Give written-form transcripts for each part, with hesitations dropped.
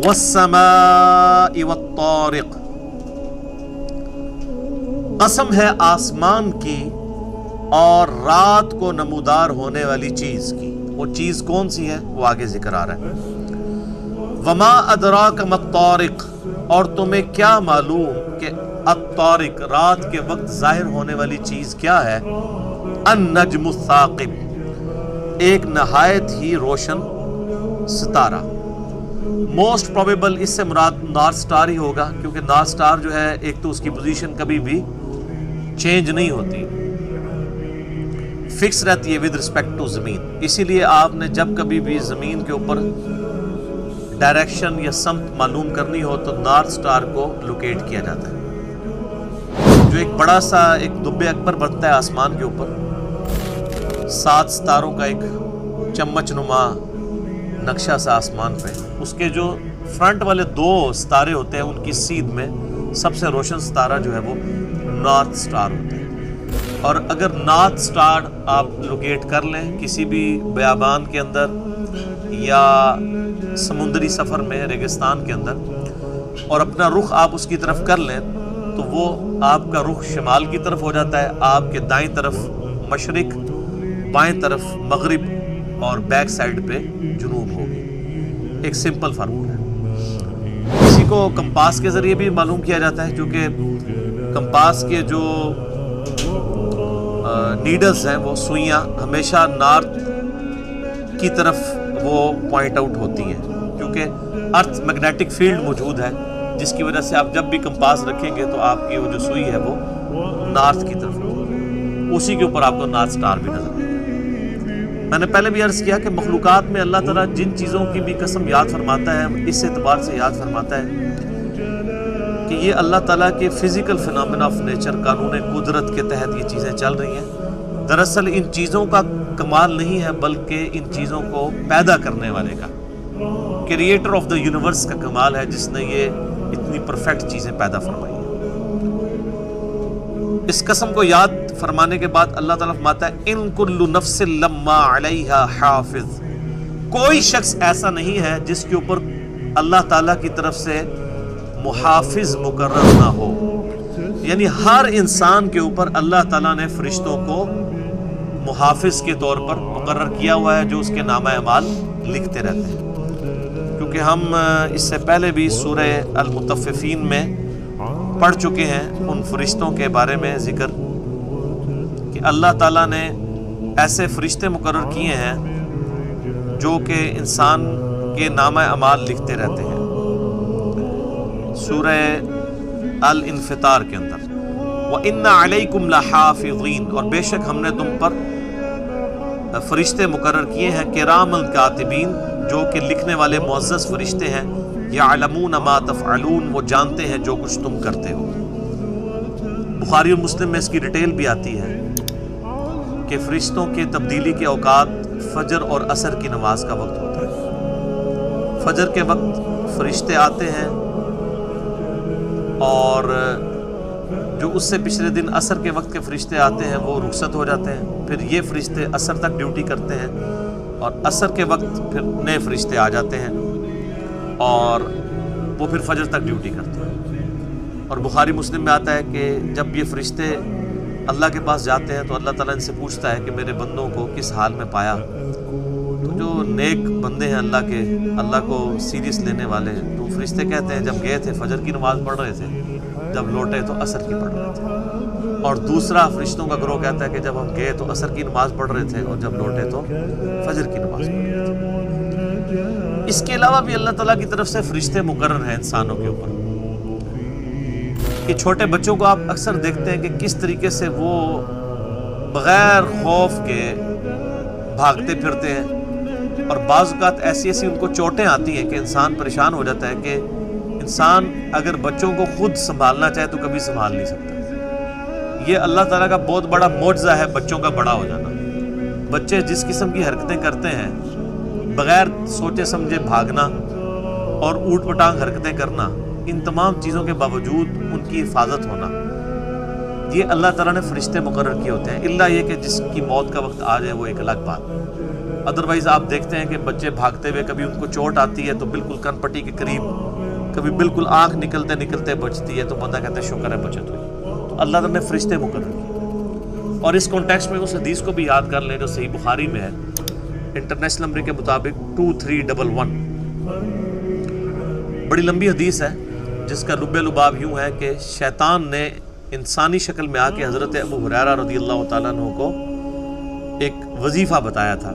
والسماء والطارق، قسم ہے آسمان کی اور رات کو نمودار ہونے والی چیز کی۔ وہ چیز کون سی ہے وہ آگے ذکر آ رہا ہے۔ وما ادراک ما الطارق، اور تمہیں کیا معلوم کہ الطارق رات کے وقت ظاہر ہونے والی چیز کیا ہے؟ النجم الثاقب، ایک نہایت ہی روشن ستارہ۔ موسٹ پروبیبل اس سے مراد نارتھ سٹار ہی ہوگا، کیونکہ نارتھ سٹار جو ہے ایک تو اس کی پوزیشن کبھی بھی چینج نہیں ہوتی، فکس رہتی ہے ود رسپیکٹ ٹو زمین۔ اسی لیے آپ نے جب کبھی بھی زمین کے اوپر ڈائریکشن یا سمت معلوم کرنی ہو تو نارتھ سٹار کو لوکیٹ کیا جاتا ہے، جو ایک بڑا سا ایک دب اکبر بنتا ہے آسمان کے اوپر، 7 ستاروں کا ایک چمچ نما نقشہ سا آسمان پہ، اس کے جو فرنٹ والے 2 ستارے ہوتے ہیں ان کی سیدھ میں سب سے روشن ستارہ جو ہے وہ نارتھ سٹار ہوتا ہے۔ اور اگر نارتھ سٹار آپ لوکیٹ کر لیں کسی بھی بیابان کے اندر یا سمندری سفر میں ریگستان کے اندر، اور اپنا رخ آپ اس کی طرف کر لیں تو وہ آپ کا رخ شمال کی طرف ہو جاتا ہے، آپ کے دائیں طرف مشرق، بائیں طرف مغرب اور بیک سائڈ پہ جنوب ہوگی۔ ایک سمپل فارمولا ہے۔ اسی کو کمپاس کے ذریعے بھی معلوم کیا جاتا ہے، کیونکہ کمپاس کے جو نیڈلز ہیں وہ سوئیاں ہمیشہ نارتھ کی طرف وہ پوائنٹ آؤٹ ہوتی ہیں، کیونکہ ارتھ میگنیٹک فیلڈ موجود ہے، جس کی وجہ سے آپ جب بھی کمپاس رکھیں گے تو آپ کی وہ جو سوئی ہے وہ نارتھ کی طرف ہوگی، اسی کے اوپر آپ کو نارتھ سٹار بھی نظر آئے گا۔ میں نے پہلے بھی عرض کیا کہ مخلوقات میں اللہ تعالیٰ جن چیزوں کی بھی قسم یاد فرماتا ہے اس اعتبار سے یاد فرماتا ہے کہ یہ اللہ تعالیٰ کے فزیکل فینامنا آف نیچر، قانون قدرت کے تحت یہ چیزیں چل رہی ہیں۔ دراصل ان چیزوں کا کمال نہیں ہے بلکہ ان چیزوں کو پیدا کرنے والے کا، کریٹر آف دا یونیورس کا کمال ہے، جس نے یہ اتنی پرفیکٹ چیزیں پیدا فرمائی ہیں۔ اس قسم کو یاد فرمانے کے بعد اللہ تعالیٰ فرماتا ہے ان کل نفس لما علیہا حافظ، کوئی شخص ایسا نہیں ہے جس کے اوپر اللہ تعالیٰ کی طرف سے محافظ مقرر نہ ہو، یعنی ہر انسان کے اوپر اللہ تعالیٰ نے فرشتوں کو محافظ کے طور پر مقرر کیا ہوا ہے، جو اس کے نامہ اعمال لکھتے رہتے ہیں۔ کیونکہ ہم اس سے پہلے بھی سورہ المطففین میں پڑھ چکے ہیں ان فرشتوں کے بارے میں ذکر کہ اللہ تعالیٰ نے ایسے فرشتے مقرر کیے ہیں جو کہ انسان کے نامہ اعمال لکھتے رہتے ہیں۔ سورہ الانفطار کے اندر وَإِنَّ عَلَيْكُمْ لَحَافِظِينَ، اور بے شک ہم نے تم پر فرشتے مقرر کیے ہیں کرام الکاتبین، جو کہ لکھنے والے معزز فرشتے ہیں، یعلمون ما تفعلون، وہ جانتے ہیں جو کچھ تم کرتے ہو۔ بخاری اور مسلم میں اس کی ڈیٹیل بھی آتی ہے کہ فرشتوں کے تبدیلی کے اوقات فجر اور عصر کی نماز کا وقت ہوتا ہے۔ فجر کے وقت فرشتے آتے ہیں اور جو اس سے پچھلے دن عصر کے وقت کے فرشتے آتے ہیں وہ رخصت ہو جاتے ہیں، پھر یہ فرشتے عصر تک ڈیوٹی کرتے ہیں، اور عصر کے وقت پھر نئے فرشتے آ جاتے ہیں اور وہ پھر فجر تک ڈیوٹی کرتے ہیں۔ اور بخاری مسلم میں آتا ہے کہ جب یہ فرشتے اللہ کے پاس جاتے ہیں تو اللہ تعالیٰ ان سے پوچھتا ہے کہ میرے بندوں کو کس حال میں پایا؟ تو جو نیک بندے ہیں اللہ کے، اللہ کو سیریس لینے والے، تو فرشتے کہتے ہیں جب گئے تھے فجر کی نماز پڑھ رہے تھے، جب لوٹے تو عصر کی پڑھ رہے تھے۔ اور دوسرا فرشتوں کا گروہ کہتا ہے کہ جب ہم گئے تو عصر کی نماز پڑھ رہے تھے اور جب لوٹے تو فجر کی نماز پڑھ رہے تھے۔ اس کے علاوہ بھی اللہ تعالیٰ کی طرف سے فرشتے مقرر ہیں انسانوں کے اوپر، کہ چھوٹے بچوں کو آپ اکثر دیکھتے ہیں کہ کس طریقے سے وہ بغیر خوف کے بھاگتے پھرتے ہیں، اور بعض اوقات ایسی ان کو چوٹیں آتی ہیں کہ انسان پریشان ہو جاتا ہے کہ انسان اگر بچوں کو خود سنبھالنا چاہے تو کبھی سنبھال نہیں سکتا۔ یہ اللہ تعالیٰ کا بہت بڑا معجزہ ہے بچوں کا بڑا ہو جانا۔ بچے جس قسم کی حرکتیں کرتے ہیں، بغیر سوچے سمجھے بھاگنا اور اوٹ پٹانگ حرکتیں کرنا، ان تمام چیزوں کے باوجود ان کی حفاظت ہونا، یہ اللہ تعالیٰ نے فرشتے مقرر کیے ہوتے ہیں، الا یہ کہ جس کی موت کا وقت آ جائے وہ ایک الگ بات۔ ادروائز آپ دیکھتے ہیں کہ بچے بھاگتے ہوئے کبھی ان کو چوٹ آتی ہے تو بالکل کن پٹی کے قریب، کبھی بالکل آنکھ نکلتے نکلتے بچتی ہے تو بندہ کہتا ہے شکر ہے بچت ہوئی۔ تو اللہ تعالیٰ نے فرشتے مقرر کیے، اور اس کانٹیکسٹ میں اس حدیث کو بھی یاد کر لیں جو صحیح بخاری میں ہے، انٹرنیشنل نمبر کے مطابق 2311، بڑی لمبی حدیث ہے جس کا لب لباب یوں ہے کہ شیطان نے انسانی شکل میں آ کے حضرت ابو ہریرہ رضی اللہ تعالیٰ عنہ کو ایک وظیفہ بتایا تھا۔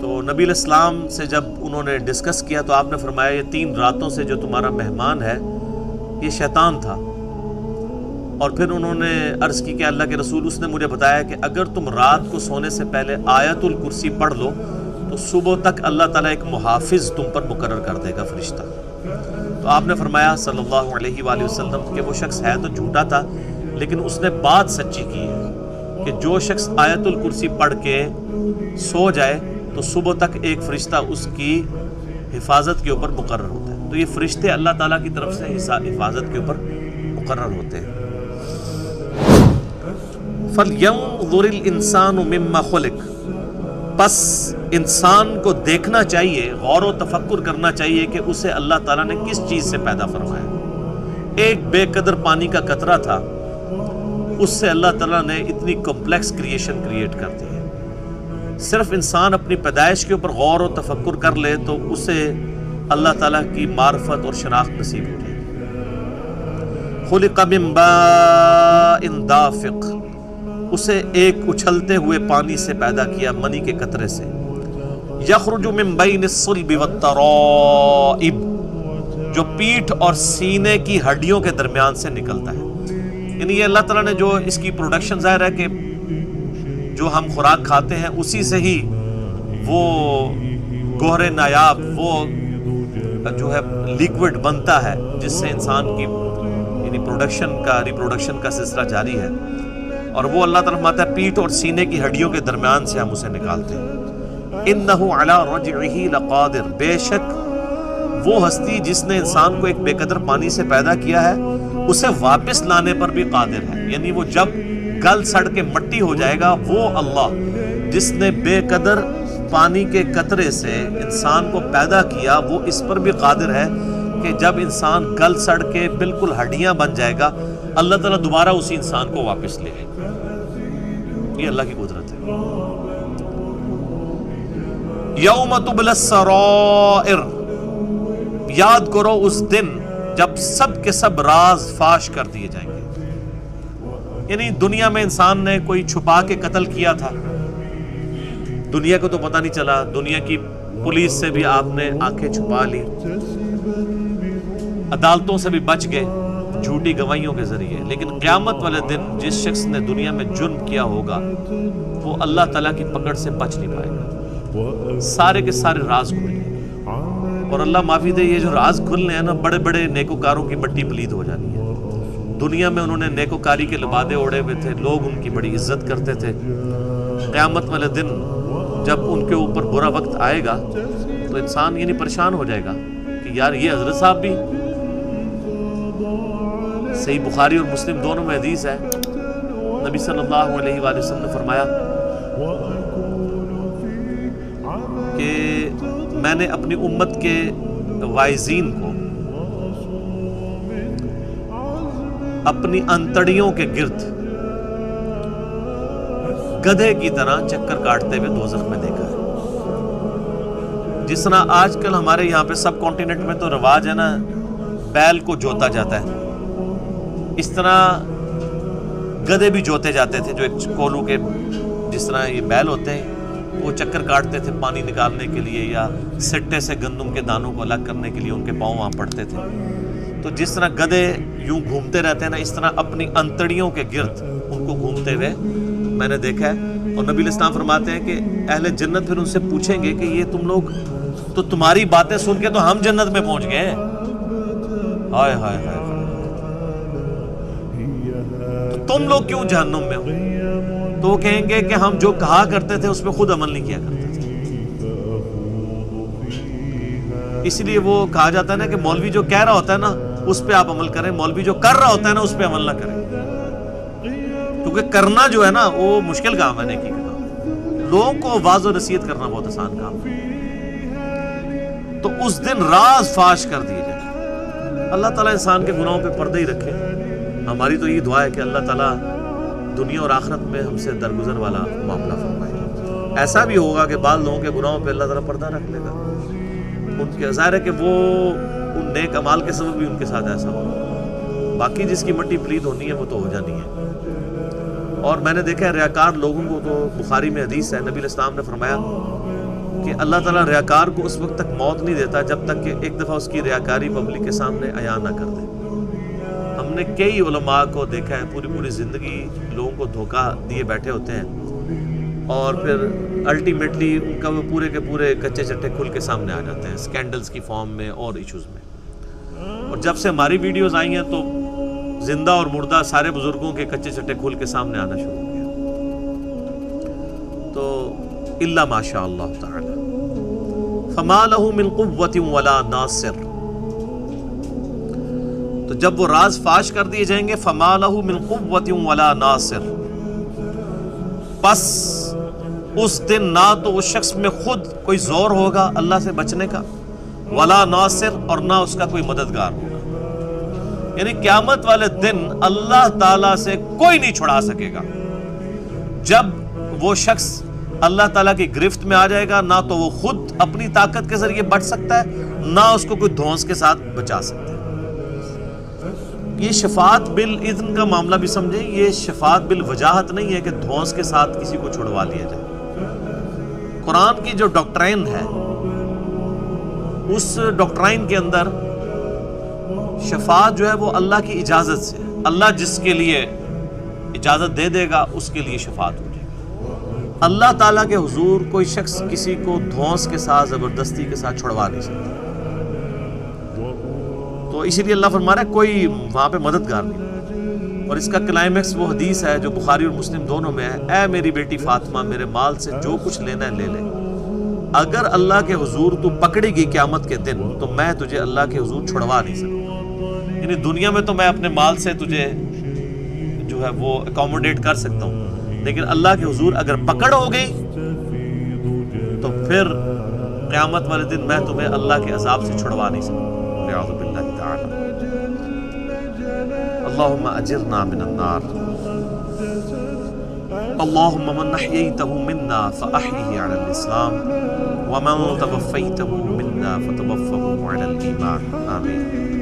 تو نبی علیہ السلام سے جب انہوں نے ڈسکس کیا تو آپ نے فرمایا یہ 3 راتوں سے جو تمہارا مہمان ہے یہ شیطان تھا، اور پھر انہوں نے عرض کی کہ اللہ کے رسول اس نے مجھے بتایا کہ اگر تم رات کو سونے سے پہلے آیت الکرسی پڑھ لو تو صبح تک اللہ تعالیٰ ایک محافظ تم پر مقرر کر دے گا، فرشتہ۔ تو آپ نے فرمایا صلی اللہ علیہ وآلہ وسلم کہ وہ شخص ہے تو جھوٹا تھا لیکن اس نے بات سچی کی ہے کہ جو شخص آیت الکرسی پڑھ کے سو جائے تو صبح تک ایک فرشتہ اس کی حفاظت کے اوپر مقرر ہوتا ہے۔ تو یہ فرشتے اللہ تعالیٰ کی طرف سے حفاظت کے اوپر مقرر ہوتے ہیں۔ فَلْيَنظُرِ الْإِنسَانُ مِمَّا خُلِقَ، بس انسان کو دیکھنا چاہیے، غور و تفکر کرنا چاہیے کہ اسے اللہ تعالیٰ نے کس چیز سے پیدا فرمایا۔ ایک بے قدر پانی کا قطرہ تھا، اس سے اللہ تعالیٰ نے اتنی کمپلیکس کریشن کریٹ کر دی ہے۔ صرف انسان اپنی پیدائش کے اوپر غور و تفکر کر لے تو اسے اللہ تعالیٰ کی معرفت اور شناخت نصیب ہو جائے گی۔ خلق من ماء دافق، اسے ایک اچھلتے ہوئے پانی سے پیدا کیا، منی کے قطرے سے۔ یخرج من بین الصلب والترائب، جو پیٹھ اور سینے کی ہڈیوں کے درمیان سے نکلتا ہے۔ یعنی یہ اللہ تعالیٰ نے جو اس کی پروڈکشن، ظاہر ہے کہ جو ہم خوراک کھاتے ہیں اسی سے ہی وہ گوہر نایاب، وہ جو ہے لیکوڈ بنتا ہے جس سے انسان کی یعنی ریپروڈکشن کا سلسلہ جاری ہے، اور وہ اللہ تعالیٰ فرماتا ہے پیٹھ اور سینے کی ہڈیوں کے درمیان سے ہم اسے نکالتے ہیں۔ انہ علی رجعہ لقادر، بے شک وہ ہستی جس نے انسان کو ایک بے قدر پانی سے پیدا کیا ہے اسے واپس لانے پر بھی قادر ہے۔ یعنی وہ جب گل سڑ کے مٹی ہو جائے گا، وہ اللہ جس نے بے قدر پانی کے قطرے سے انسان کو پیدا کیا وہ اس پر بھی قادر ہے کہ جب انسان گل سڑ کے بالکل ہڈیاں بن جائے گا اللہ تعالیٰ دوبارہ اسی انسان کو واپس لے لے گا۔ یہ اللہ کی قدرت ہے۔ یوم تبلی السرائر، یاد کرو اس دن جب سب کے سب راز فاش کر دیے جائیں گے۔ یعنی دنیا میں انسان نے کوئی چھپا کے قتل کیا تھا، دنیا کو تو پتہ نہیں چلا، دنیا کی پولیس سے بھی آپ نے آنکھیں چھپا لی، عدالتوں سے بھی بچ گئے جھوٹی گواہیوں کے ذریعے، لیکن قیامت والے دن جس شخص نے دنیا میں جرم کیا ہوگا وہ اللہ تعالیٰ کی پکڑ سے بچ نہیں پائے گا، سارے کے سارے راز کھل گئے۔ اور اللہ معافی دے، یہ جو راز کھلنے ہیں نا، بڑے بڑے نیکوکاروں کی مٹی پلید ہو جانی ہے۔ دنیا میں انہوں نے نیکوکاری کے لبادے اوڑے ہوئے تھے، لوگ ان کی بڑی عزت کرتے تھے۔ قیامت والے دن جب ان کے اوپر برا وقت آئے گا تو انسان یعنی پریشان ہو جائے گا کہ یار یہ حضرت صاحب بھی۔ صحیح بخاری اور مسلم دونوں میں حدیث ہے، نبی صلی اللہ علیہ وآلہ وسلم نے فرمایا کہ میں نے اپنی امت کے وائزین کو اپنی انتڑیوں کے گرد گدھے کی طرح چکر کاٹتے ہوئے دوزخ میں دیکھا ہے۔ جس طرح آج کل ہمارے یہاں پہ سب کانٹیننٹ میں تو رواج ہے نا بیل کو جوتا جاتا ہے، اس طرح گدھے بھی جوتے جاتے تھے، جو ایک کولو کے جس طرح یہ بیل ہوتے ہیں وہ چکر کاٹتے تھے پانی نکالنے کے لیے، یا سٹے سے گندم کے دانوں کو الگ کرنے کے لیے ان کے پاؤں وہاں پڑتے تھے۔ تو جس طرح گدھے یوں گھومتے رہتے ہیں نا، اس طرح اپنی انتڑیوں کے گرد ان کو گھومتے ہوئے میں نے دیکھا ہے۔ اور نبی علیہ السلام فرماتے ہیں کہ اہل جنت پھر ان سے پوچھیں گے کہ یہ تم لوگ تو تمہاری باتیں سن کے تو ہم جنت میں پہنچ گئے ہیں، ہائے ہائے ہائے، تو تم لوگ کیوں جہنم میں ہو؟ تو وہ کہیں گے کہ ہم جو کہا کرتے تھے اس پہ خود عمل نہیں کیا کرتے تھے۔ اس لیے وہ کہا جاتا ہے نا کہ مولوی جو کہہ رہا ہوتا ہے نا اس پہ آپ عمل کریں. مولوی جو کر رہا ہوتا ہے نا اس پہ عمل نہ کریں, کیونکہ کرنا جو ہے نا وہ مشکل کام ہے نیکی کا. لوگوں کو واعظ و نصیحت کرنا بہت آسان کام ہے. تو اس دن راز فاش کر دیے جائیں. اللہ تعالیٰ انسان کے گناہوں پہ پردہ ہی رکھے. ہماری تو یہ دعا ہے کہ اللہ تعالیٰ دنیا اور آخرت میں ہم سے درگزر والا معاملہ فرمائے. ایسا بھی ہوگا کہ بعض لوگوں کے گناہوں پہ اللہ تعالیٰ پردہ رکھ لے گا. ان کے ظاہر ہے کہ وہ ان نیک اعمال کے سبب بھی ان کے ساتھ ایسا ہوگا. باقی جس کی مٹی پلید ہونی ہے وہ تو ہو جانی ہے. اور میں نے دیکھا ہے ریاکار لوگوں کو, تو بخاری میں حدیث ہے, نبی علیہ السلام نے فرمایا کہ اللہ تعالیٰ ریاکار کو اس وقت تک موت نہیں دیتا جب تک کہ ایک دفعہ اس کی ریاکاری پبلک کے سامنے عیاں نہ کر دے. ہم نے کئی علماء کو دیکھا ہے پوری زندگی لوگوں کو دھوکہ دیے بیٹھے ہوتے ہیں, اور پھر الٹیمیٹلی ان کا وہ پورے کے پورے کچے چٹے کھل کے سامنے آ جاتے ہیں سکینڈلز کی فارم میں اور ایشوز میں. اور جب سے ہماری ویڈیوز آئی ہیں تو زندہ اور مردہ سارے بزرگوں کے کچے چٹے کھل کے سامنے آنا شروع ہو گیا. تو الا ماشاء اللہ تعالی فما له من قوت ولا ناصر. تو جب وہ راز فاش کر دیے جائیں گے فما له من قوت ولا ناصر, پس اس دن نہ تو اس شخص میں خود کوئی زور ہوگا اللہ سے بچنے کا, ولا ناصر, اور نہ اس کا کوئی مددگار ہوگا. یعنی قیامت والے دن اللہ تعالیٰ سے کوئی نہیں چھڑا سکے گا. جب وہ شخص اللہ تعالیٰ کی گرفت میں آ جائے گا, نہ تو وہ خود اپنی طاقت کے ذریعے بچ سکتا ہے, نہ اس کو کوئی دھونس کے ساتھ بچا سکتا ہے. یہ شفاعت بالاذن کا معاملہ بھی سمجھیں, یہ شفاعت بالوجاہت نہیں ہے کہ دھونس کے ساتھ کسی کو چھڑوا لیا جائے. قرآن کی جو ڈاکٹرائن ہے اس ڈاکٹرائن کے اندر شفاعت جو ہے وہ اللہ کی اجازت سے, اللہ جس کے لیے اجازت دے دے گا اس کے لیے شفاعت ہو جائے گی. اللہ تعالیٰ کے حضور کوئی شخص کسی کو دھونس کے ساتھ زبردستی کے ساتھ چھڑوا نہیں سکتا. تو اسی لیے اللہ فرما رہا ہے کوئی وہاں پہ مددگار نہیں. اور اس کا کلائمیکس وہ حدیث ہے جو بخاری اور مسلم دونوں میں ہے, اے میری بیٹی فاطمہ میرے مال سے جو کچھ لینا ہے لے لے, اگر اللہ کے حضور تو پکڑے گی قیامت کے دن تو میں تجھے اللہ کے حضور چھڑوا نہیں سکتا. یعنی دنیا میں تو میں اپنے مال سے تجھے جو ہے وہ اکوموڈیٹ کر سکتا ہوں, لیکن اللہ کے حضور اگر پکڑ ہو گئی تو پھر قیامت والے دن میں تمہیں اللہ کے عذاب سے چھڑوا نہیں سکتا. نعوذ باللہ تعالی. اللہم اجرنا من النار. اللہم من احییتہ منا فاحیہ علی الاسلام ومن توفیتہ منا فتوفہ علی الایمان. آمین.